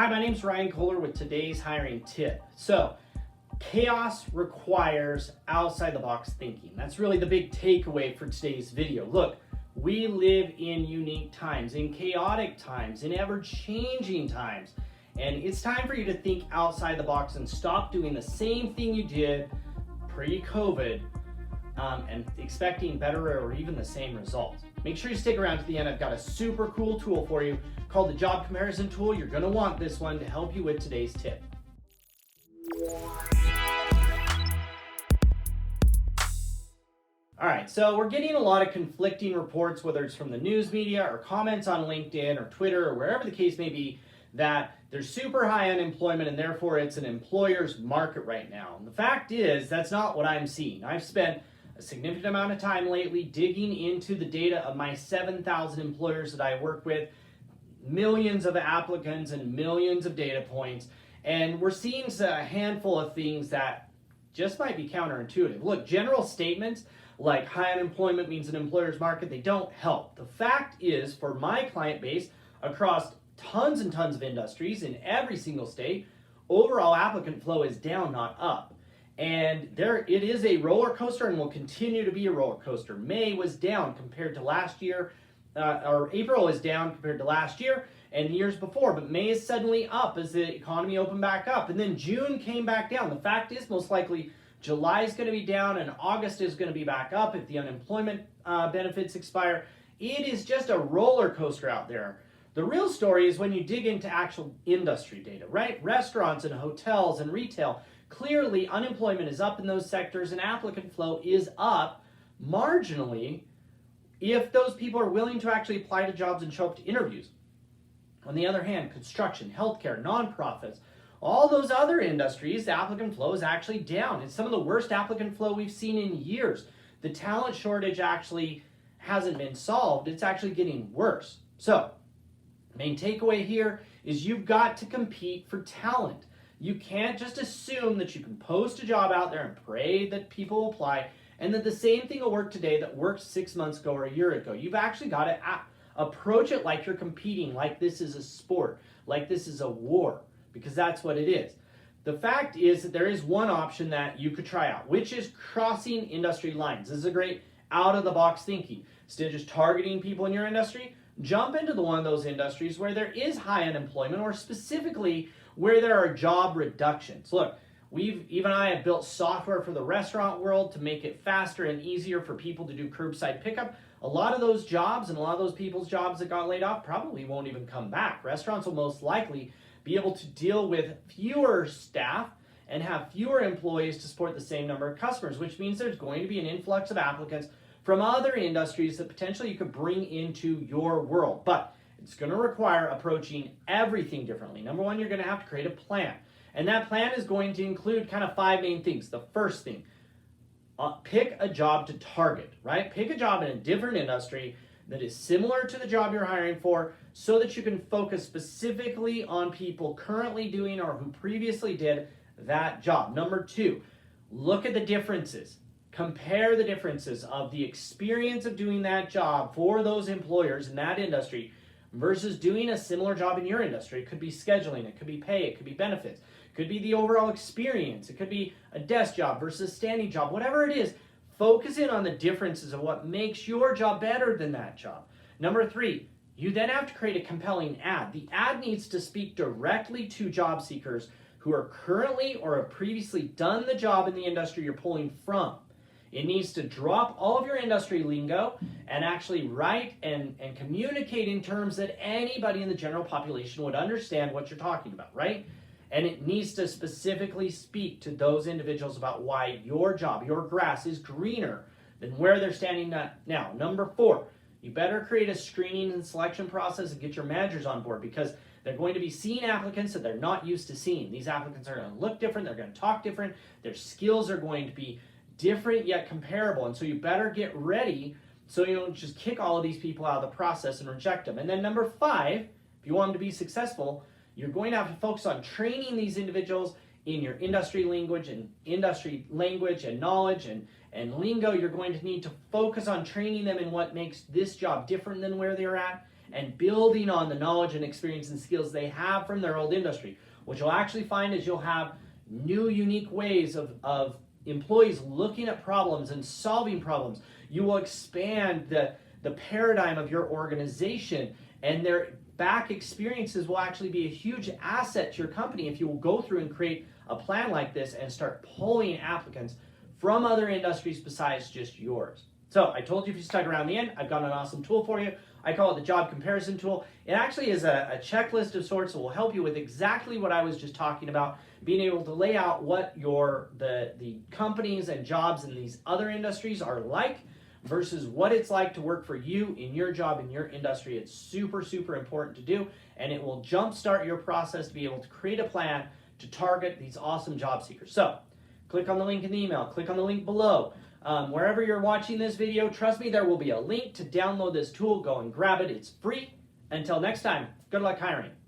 Hi, my name's Ryan Kohler with today's hiring tip. So, chaos requires outside the box thinking. That's really the big takeaway for today's video. Look, we live in unique times, in chaotic times, in ever-changing times. And it's time for you to think outside the box and stop doing the same thing you did pre-COVID and expecting better or even the same results. Make sure you stick around to the end. I've got a super cool tool for you called the Job Comparison Tool. You're going to want this one to help you with today's tip. All right, so we're getting a lot of conflicting reports, whether it's from the news media or comments on LinkedIn or Twitter or wherever the case may be, that there's super high unemployment and therefore it's an employer's market right now. And the fact is, that's not what I'm seeing. I've spent a significant amount of time lately digging into the data of my 7,000 employers that I work with, millions of applicants and millions of data points, and we're seeing a handful of things that just might be counterintuitive. Look, general statements like high unemployment means an employer's market, they don't help. The fact is, for my client base across tons and tons of industries in every single state, overall applicant flow is down, not up. And it is a roller coaster and will continue to be a roller coaster. May was down compared to last year, or April is down compared to last year and years before, but May is suddenly up as the economy opened back up. And then June came back down. The fact is, most likely July is going to be down and August is going to be back up if the unemployment benefits expire. It is just a roller coaster out there. The real story is when you dig into actual industry data, right? Restaurants and hotels and retail, clearly unemployment is up in those sectors and applicant flow is up marginally if those people are willing to actually apply to jobs and show up to interviews. On the other hand, construction, healthcare, nonprofits, all those other industries, the applicant flow is actually down. It's some of the worst applicant flow we've seen in years. The talent shortage actually hasn't been solved. It's actually getting worse. So, main takeaway here is you've got to compete for talent. You can't just assume that you can post a job out there and pray that people will apply and that the same thing will work today that worked 6 months ago or a year ago. You've actually got to approach it like you're competing, like this is a sport, like this is a war, because that's what it is. The fact is that there is one option that you could try out, which is crossing industry lines. This is a great out-of-the-box thinking. Instead of just targeting people in your industry, jump into one of those industries where there is high unemployment or specifically where there are job reductions. Look, I have built software for the restaurant world to make it faster and easier for people to do curbside pickup. A lot of those jobs and a lot of those people's jobs that got laid off probably won't even come back. Restaurants will most likely be able to deal with fewer staff and have fewer employees to support the same number of customers, which means there's going to be an influx of applicants from other industries that potentially you could bring into your world. But it's going to require approaching everything differently. Number one, you're going to have to create a plan. And that plan is going to include kind of 5 main things. The first thing, pick a job to target, right? Pick a job in a different industry that is similar to the job you're hiring for so that you can focus specifically on people currently doing or who previously did that job. Number 2, look at the differences. Compare the differences of the experience of doing that job for those employers in that industry versus doing a similar job in your industry. It could be scheduling, it could be pay, it could be benefits, it could be the overall experience, it could be a desk job versus a standing job, whatever it is. Focus in on the differences of what makes your job better than that job. Number 3, you then have to create a compelling ad. The ad needs to speak directly to job seekers who are currently or have previously done the job in the industry you're pulling from. It needs to drop all of your industry lingo and actually write and communicate in terms that anybody in the general population would understand what you're talking about, right? And it needs to specifically speak to those individuals about why your job, your grass is greener than where they're standing now. Number 4, you better create a screening and selection process and get your managers on board because they're going to be seeing applicants that they're not used to seeing. These applicants are going to look different, they're going to talk different, their skills are going to be different yet comparable, and so you better get ready so you don't just kick all of these people out of the process and reject them. And then number 5, if you want them to be successful, you're going to have to focus on training these individuals in your industry language and knowledge and lingo. You're going to need to focus on training them in what makes this job different than where they're at and building on the knowledge and experience and skills they have from their old industry. What you'll actually find is you'll have new, unique ways of employees looking at problems and solving problems. You will expand the paradigm of your organization, and their back experiences will actually be a huge asset to your company if you will go through and create a plan like this and start pulling applicants from other industries besides just yours. So I told you if you stuck around the end, I've got an awesome tool for you. I call it the job comparison tool. It actually is a checklist of sorts that will help you with exactly what I was just talking about, being able to lay out what the companies and jobs in these other industries are like versus what it's like to work for you in your job, in your industry. It's super, super important to do, and it will jumpstart your process to be able to create a plan to target these awesome job seekers. So click on the link in the email, click on the link below. Wherever you're watching this video, trust me, there will be a link to download this tool. Go and grab it. It's free. Until next time, good luck hiring.